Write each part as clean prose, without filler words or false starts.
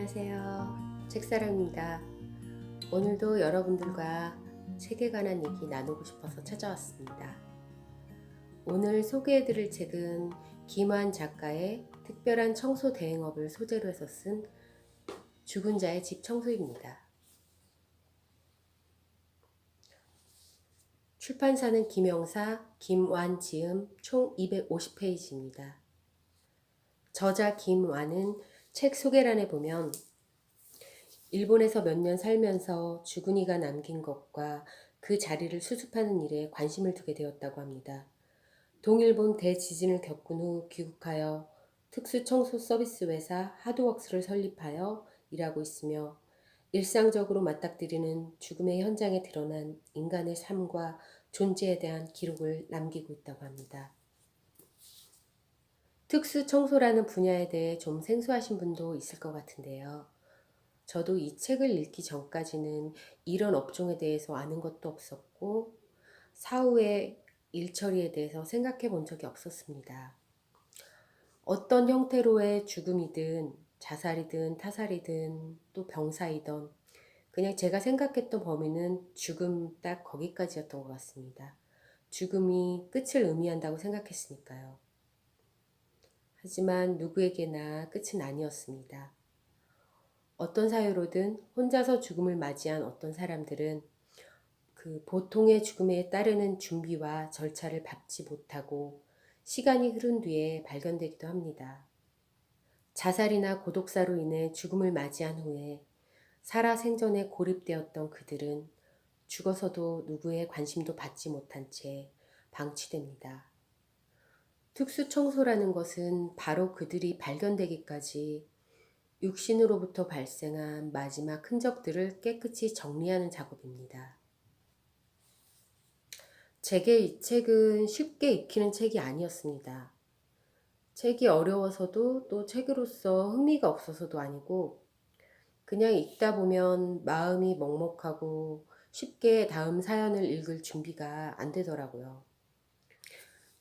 안녕하세요. 책사랑입니다. 오늘도 여러분들과 책에 관한 얘기 나누고 싶어서 찾아왔습니다. 오늘 소개해드릴 책은 김환 작가의 특별한 청소 대행업을 소재로 해서 쓴 죽은 자의 집 청소입니다. 출판사는 김영사, 김완지음 총 250페이지입니다. 저자 김완은 책 소개란에 보면 일본에서 몇 년 살면서 주근이가 남긴 것과 그 자리를 수습하는 일에 관심을 두게 되었다고 합니다. 동일본 대지진을 겪은 후 귀국하여 특수청소 서비스 회사 하드웍스를 설립하여 일하고 있으며 일상적으로 맞닥뜨리는 죽음의 현장에 드러난 인간의 삶과 존재에 대한 기록을 남기고 있다고 합니다. 특수청소라는 분야에 대해 좀 생소하신 분도 있을 것 같은데요. 저도 이 책을 읽기 전까지는 이런 업종에 대해서 아는 것도 없었고 사후에 일처리에 대해서 생각해 본 적이 없었습니다. 어떤 형태로의 죽음이든 자살이든 타살이든 또 병사이든 그냥 제가 생각했던 범위는 죽음 딱 거기까지였던 것 같습니다. 죽음이 끝을 의미한다고 생각했으니까요. 하지만 누구에게나 끝은 아니었습니다. 어떤 사유로든 혼자서 죽음을 맞이한 어떤 사람들은 그 보통의 죽음에 따르는 준비와 절차를 밟지 못하고 시간이 흐른 뒤에 발견되기도 합니다. 자살이나 고독사로 인해 죽음을 맞이한 후에 살아생전에 고립되었던 그들은 죽어서도 누구의 관심도 받지 못한 채 방치됩니다. 특수청소라는 것은 바로 그들이 발견되기까지 육신으로부터 발생한 마지막 흔적들을 깨끗이 정리하는 작업입니다. 제게 이 책은 쉽게 읽히는 책이 아니었습니다. 책이 어려워서도 또 책으로서 흥미가 없어서도 아니고 그냥 읽다 보면 마음이 먹먹하고 쉽게 다음 사연을 읽을 준비가 안 되더라고요.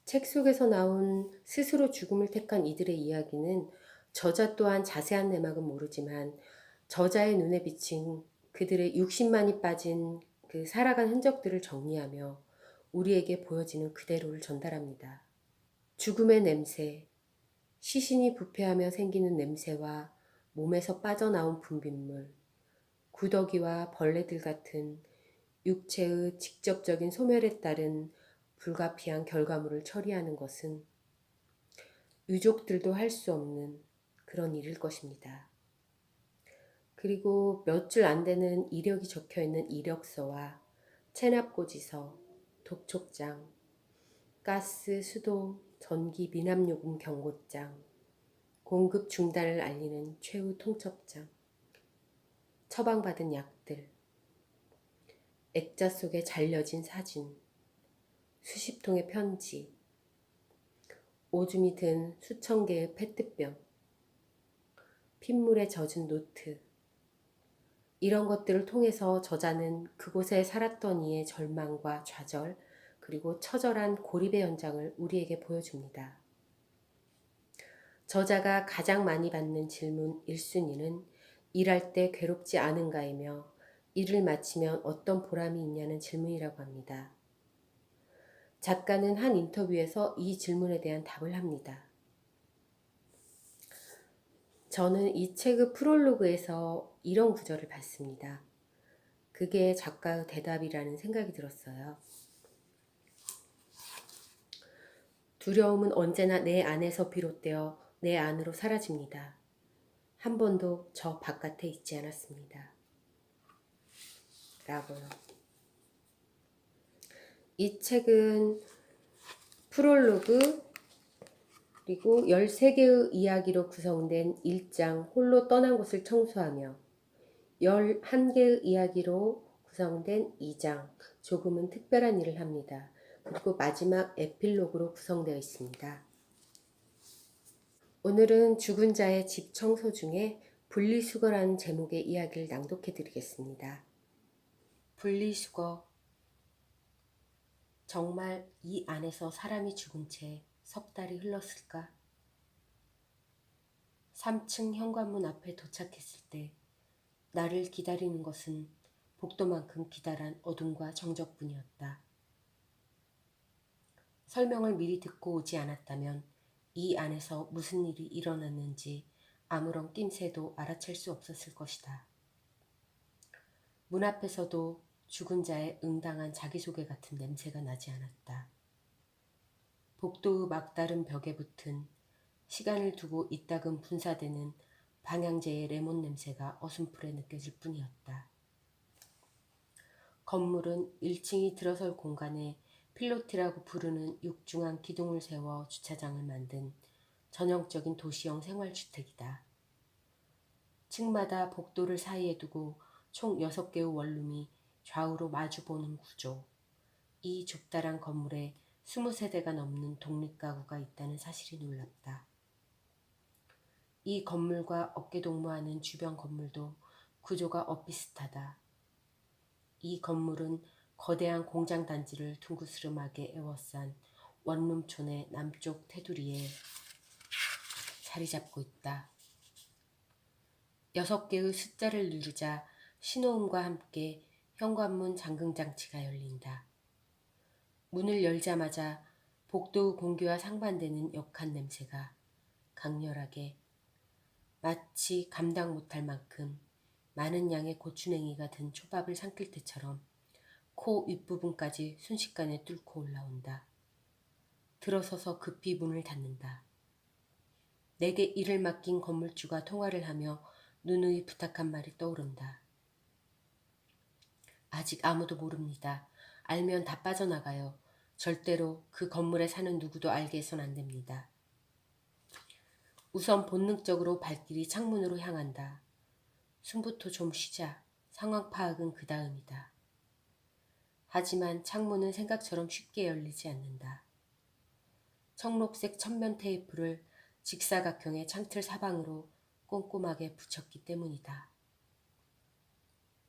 책 속에서 나온 스스로 죽음을 택한 이들의 이야기는 저자 또한 자세한 내막은 모르지만 저자의 눈에 비친 그들의 육신만이 빠진 그 살아간 흔적들을 정리하며 우리에게 보여지는 그대로를 전달합니다. 죽음의 냄새, 시신이 부패하며 생기는 냄새와 몸에서 빠져나온 분비물, 구더기와 벌레들 같은 육체의 직접적인 소멸에 따른 불가피한 결과물을 처리하는 것은 유족들도 할 수 없는 그런 일일 것입니다. 그리고 몇 줄 안 되는 이력이 적혀 있는 이력서와 체납고지서, 독촉장, 가스, 수도, 전기, 미납요금 경고장, 공급 중단을 알리는 최후 통첩장, 처방받은 약들, 액자 속에 잘려진 사진, 수십 통의 편지, 오줌이 든 수천 개의 페트병, 핏물에 젖은 노트, 이런 것들을 통해서 저자는 그곳에 살았던 이의 절망과 좌절, 그리고 처절한 고립의 현장을 우리에게 보여줍니다. 저자가 가장 많이 받는 질문 1순위는 일할 때 괴롭지 않은가이며 일을 마치면 어떤 보람이 있냐는 질문이라고 합니다. 작가는 한 인터뷰에서 이 질문에 대한 답을 합니다. 저는 이 책의 프롤로그에서 이런 구절을 봤습니다. 그게 작가의 대답이라는 생각이 들었어요. 두려움은 언제나 내 안에서 비롯되어 내 안으로 사라집니다. 한 번도 저 바깥에 있지 않았습니다. 라고요. 이 책은 프롤로그 그리고 13개의 이야기로 구성된 1장 홀로 떠난 곳을 청소하며 11개의 이야기로 구성된 2장 조금은 특별한 일을 합니다. 그리고 마지막 에필로그로 구성되어 있습니다. 오늘은 죽은 자의 집 청소 중에 분리수거라는 제목의 이야기를 낭독해 드리겠습니다. 분리수거. 정말 이 안에서 사람이 죽은 채 석 달이 흘렀을까? 3층 현관문 앞에 도착했을 때 나를 기다리는 것은 복도만큼 기다란 어둠과 정적뿐이었다. 설명을 미리 듣고 오지 않았다면 이 안에서 무슨 일이 일어났는지 아무런 낌새도 알아챌 수 없었을 것이다. 문 앞에서도 죽은 자의 응당한 자기소개 같은 냄새가 나지 않았다. 복도의 막다른 벽에 붙은 시간을 두고 이따금 분사되는 방향제의 레몬 냄새가 어슴풀에 느껴질 뿐이었다. 건물은 1층이 들어설 공간에 필로티라고 부르는 육중한 기둥을 세워 주차장을 만든 전형적인 도시형 생활주택이다. 층마다 복도를 사이에 두고 총 6개의 원룸이 좌우로 마주보는 구조. 이 좁다란 건물에 20세대가 넘는 독립가구가 있다는 사실이 놀랍다. 이 건물과 어깨동무하는 주변 건물도 구조가 엇비슷하다. 이 건물은 거대한 공장 단지를 둥그스름하게 에워싼 원룸촌의 남쪽 테두리에 자리 잡고 있다. 6개의 숫자를 누르자 신호음과 함께 현관문 잠금장치가 열린다. 문을 열자마자 복도의 공기와 상반되는 역한 냄새가 강렬하게 마치 감당 못할 만큼 많은 양의 고추냉이가 든 초밥을 삼킬 때처럼 코 윗부분까지 순식간에 뚫고 올라온다. 들어서서 급히 문을 닫는다. 내게 일을 맡긴 건물주가 통화를 하며 누누이 부탁한 말이 떠오른다. 아직 아무도 모릅니다. 알면 다 빠져나가요. 절대로 그 건물에 사는 누구도 알게 해선 안 됩니다. 우선 본능적으로 발길이 창문으로 향한다. 숨부터 좀 쉬자. 상황 파악은 그 다음이다. 하지만 창문은 생각처럼 쉽게 열리지 않는다. 청록색 천면 테이프를 직사각형의 창틀 사방으로 꼼꼼하게 붙였기 때문이다.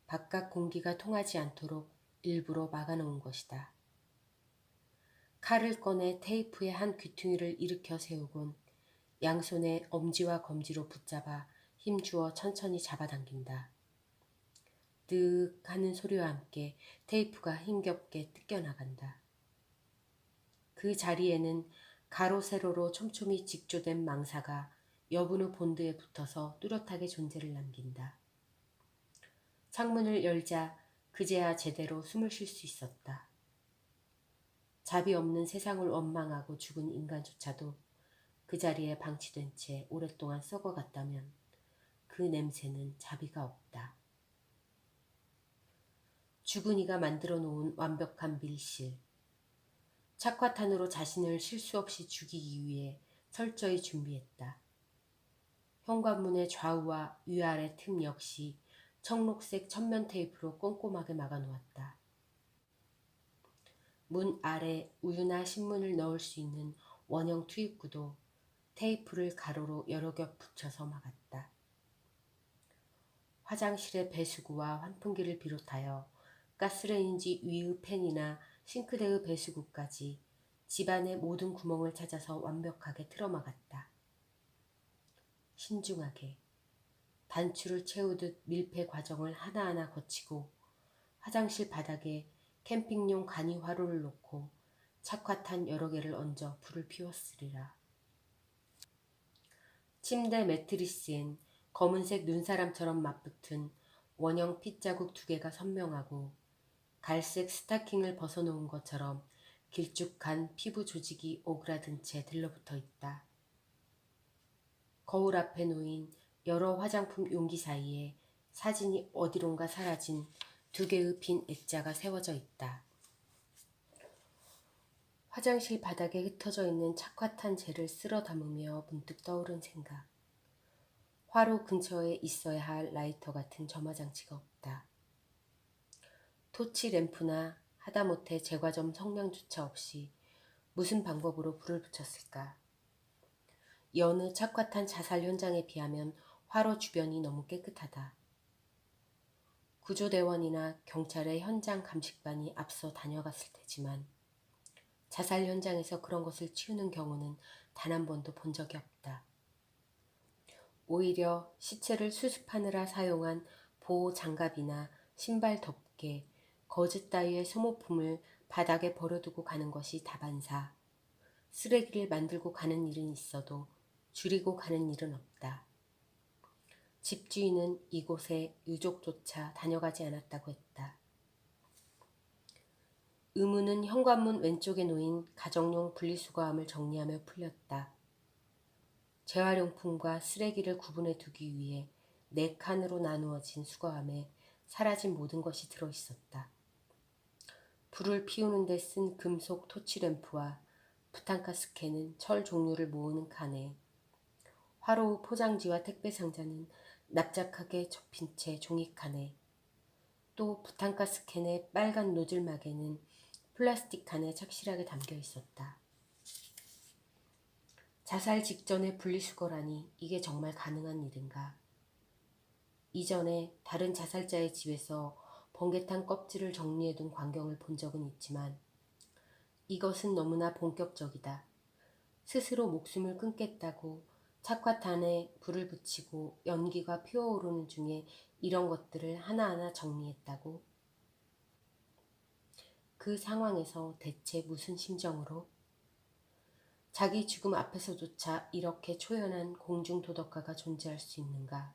바깥 공기가 통하지 않도록 일부러 막아놓은 것이다. 칼을 꺼내 테이프의 한 귀퉁이를 일으켜 세우곤 양손에 엄지와 검지로 붙잡아 힘주어 천천히 잡아당긴다. 득 하는 소리와 함께 테이프가 힘겹게 뜯겨나간다. 그 자리에는 가로 세로로 촘촘히 직조된 망사가 여분의 본드에 붙어서 뚜렷하게 존재를 남긴다. 창문을 열자 그제야 제대로 숨을 쉴 수 있었다. 잡이 없는 세상을 원망하고 죽은 인간조차도 그 자리에 방치된 채 오랫동안 썩어갔다면 그 냄새는 자비가 없다. 죽은 이가 만들어 놓은 완벽한 밀실. 착화탄으로 자신을 실수 없이 죽이기 위해 철저히 준비했다. 현관문의 좌우와 위아래 틈 역시 청록색 천면 테이프로 꼼꼼하게 막아놓았다. 문 아래 우유나 신문을 넣을 수 있는 원형 투입구도 테이프를 가로로 여러 겹 붙여서 막았다. 화장실의 배수구와 환풍기를 비롯하여 가스레인지 위의 팬이나 싱크대의 배수구까지 집안의 모든 구멍을 찾아서 완벽하게 틀어막았다. 신중하게 단추를 채우듯 밀폐 과정을 하나하나 거치고 화장실 바닥에 캠핑용 간이 화로를 놓고 착화탄 여러 개를 얹어 불을 피웠으리라. 침대 매트리스엔 검은색 눈사람처럼 맞붙은 원형 핏자국 2개가 선명하고 갈색 스타킹을 벗어놓은 것처럼 길쭉한 피부 조직이 오그라든 채 들러붙어 있다. 거울 앞에 놓인 여러 화장품 용기 사이에 사진이 어디론가 사라진 2개의 빈 액자가 세워져 있다. 화장실 바닥에 흩어져 있는 착화탄 젤을 쓸어 담으며 문득 떠오른 생각. 화로 근처에 있어야 할 라이터 같은 점화장치가 없다. 토치 램프나 하다못해 제과점 성냥조차 없이 무슨 방법으로 불을 붙였을까? 여느 착화탄 자살 현장에 비하면 화로 주변이 너무 깨끗하다. 구조대원이나 경찰의 현장 감식반이 앞서 다녀갔을 테지만 자살 현장에서 그런 것을 치우는 경우는 단 한 번도 본 적이 없다. 오히려 시체를 수습하느라 사용한 보호 장갑이나 신발 덮개, 거즈 따위의 소모품을 바닥에 버려두고 가는 것이 다반사. 쓰레기를 만들고 가는 일은 있어도 줄이고 가는 일은 없다. 집주인은 이곳에 유족조차 다녀가지 않았다고 했다. 의무는 현관문 왼쪽에 놓인 가정용 분리수거함을 정리하며 풀렸다. 재활용품과 쓰레기를 구분해 두기 위해 4칸으로 나누어진 수거함에 사라진 모든 것이 들어있었다. 불을 피우는 데 쓴 금속 토치램프와 부탄가스 캔은 철 종류를 모으는 칸에, 화로 포장지와 택배 상자는 납작하게 접힌 채 종이칸에, 또 부탄가스 캔의 빨간 노즐막에는 플라스틱 칸에 착실하게 담겨 있었다. 자살 직전에 분리수거라니 이게 정말 가능한 일인가? 이전에 다른 자살자의 집에서 번개탄 껍질을 정리해둔 광경을 본 적은 있지만 이것은 너무나 본격적이다. 스스로 목숨을 끊겠다고 착화탄에 불을 붙이고 연기가 피어오르는 중에 이런 것들을 하나하나 정리했다고? 그 상황에서 대체 무슨 심정으로? 자기 죽음 앞에서조차 이렇게 초연한 공중도덕가가 존재할 수 있는가?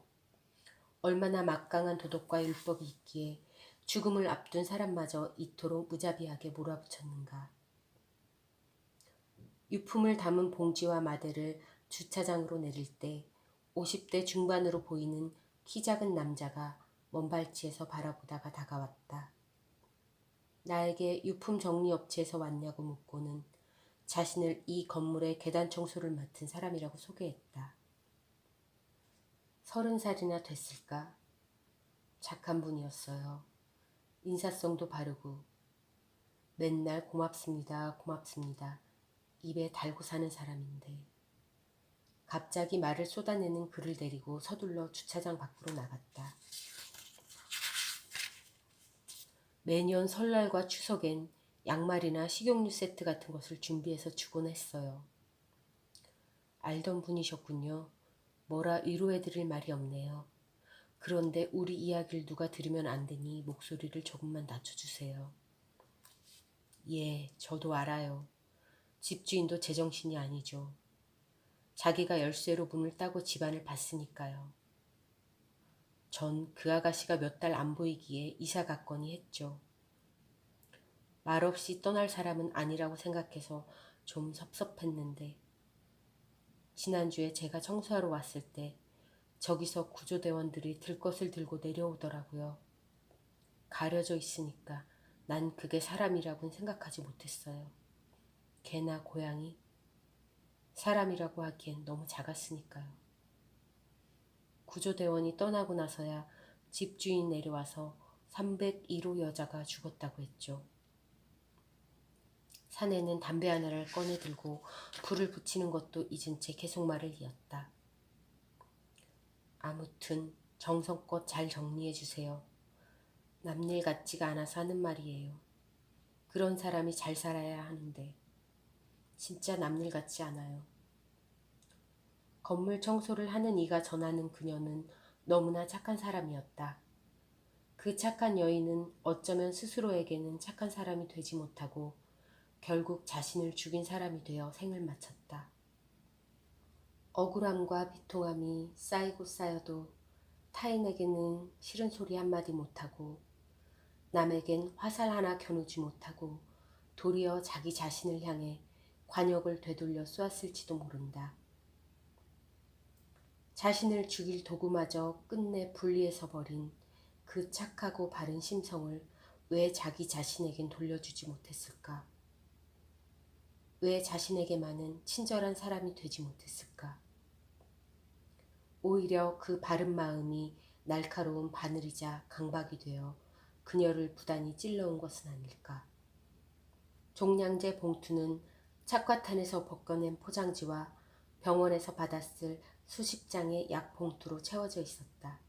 얼마나 막강한 도덕과 율법이 있기에 죽음을 앞둔 사람마저 이토록 무자비하게 몰아붙였는가? 유품을 담은 봉지와 마대를 주차장으로 내릴 때 50대 중반으로 보이는 키 작은 남자가 먼 발치에서 바라보다가 다가왔다. 나에게 유품 정리 업체에서 왔냐고 묻고는 자신을 이 건물의 계단 청소를 맡은 사람이라고 소개했다. 30살이나 됐을까? 착한 분이었어요. 인사성도 바르고 맨날 고맙습니다, 고맙습니다 입에 달고 사는 사람인데 갑자기 말을 쏟아내는 그를 데리고 서둘러 주차장 밖으로 나갔다. 매년 설날과 추석엔 양말이나 식용유 세트 같은 것을 준비해서 주곤 했어요. 알던 분이셨군요. 뭐라 위로해드릴 말이 없네요. 그런데 우리 이야기를 누가 들으면 안 되니 목소리를 조금만 낮춰주세요. 예, 저도 알아요. 집주인도 제정신이 아니죠. 자기가 열쇠로 문을 따고 집안을 봤으니까요. 전 그 아가씨가 몇 달 안 보이기에 이사 갔거니 했죠. 말없이 떠날 사람은 아니라고 생각해서 좀 섭섭했는데 지난주에 제가 청소하러 왔을 때 저기서 구조대원들이 들 것을 들고 내려오더라고요. 가려져 있으니까 난 그게 사람이라고는 생각하지 못했어요. 개나 고양이? 사람이라고 하기엔 너무 작았으니까요. 구조대원이 떠나고 나서야 집주인 내려와서 301호 여자가 죽었다고 했죠. 사내는 담배 하나를 꺼내 들고 불을 붙이는 것도 잊은 채 계속 말을 이었다. 아무튼 정성껏 잘 정리해 주세요. 남일 같지가 않아서 하는 말이에요. 그런 사람이 잘 살아야 하는데 진짜 남일 같지 않아요. 건물 청소를 하는 이가 전하는 그녀는 너무나 착한 사람이었다. 그 착한 여인은 어쩌면 스스로에게는 착한 사람이 되지 못하고 결국 자신을 죽인 사람이 되어 생을 마쳤다. 억울함과 비통함이 쌓이고 쌓여도 타인에게는 싫은 소리 한마디 못하고 남에겐 화살 하나 겨누지 못하고 도리어 자기 자신을 향해 관역을 되돌려 쏘았을지도 모른다. 자신을 죽일 도구마저 끝내 분리해서 버린 그 착하고 바른 심성을 왜 자기 자신에겐 돌려주지 못했을까? 왜 자신에게만은 친절한 사람이 되지 못했을까? 오히려 그 바른 마음이 날카로운 바늘이자 강박이 되어 그녀를 부단히 찔러온 것은 아닐까. 종량제 봉투는 착화탄에서 벗겨낸 포장지와 병원에서 받았을 수십 장의 약 봉투로 채워져 있었다.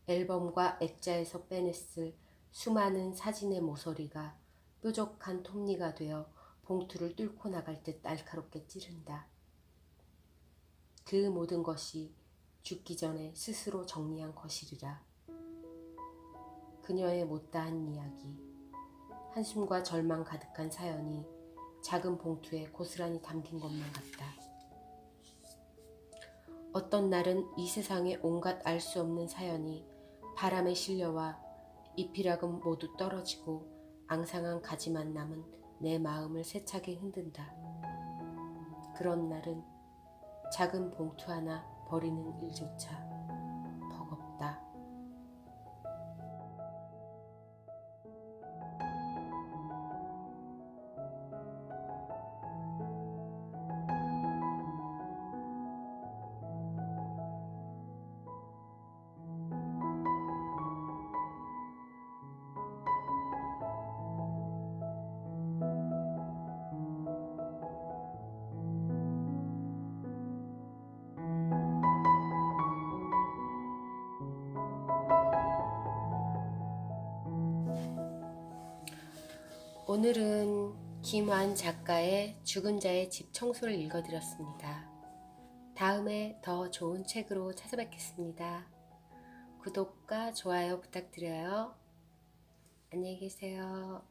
앨범과 액자에서 빼냈을 수많은 사진의 모서리가 뾰족한 톱니가 되어 봉투를 뚫고 나갈 듯 날카롭게 찌른다. 그 모든 것이 죽기 전에 스스로 정리한 것이리라. 그녀의 못다한 이야기, 한숨과 절망 가득한 사연이 작은 봉투에 고스란히 담긴 것만 같다. 어떤 날은 이 세상에 온갖 알 수 없는 사연이 바람에 실려와 잎이락은 모두 떨어지고 앙상한 가지만 남은 내 마음을 세차게 흔든다. 그런 날은 작은 봉투 하나 버리는 일조차 버겁다. 오늘은 김완 작가의 죽은 자의 집 청소를 읽어드렸습니다. 다음에 더 좋은 책으로 찾아뵙겠습니다. 구독과 좋아요 부탁드려요. 안녕히 계세요.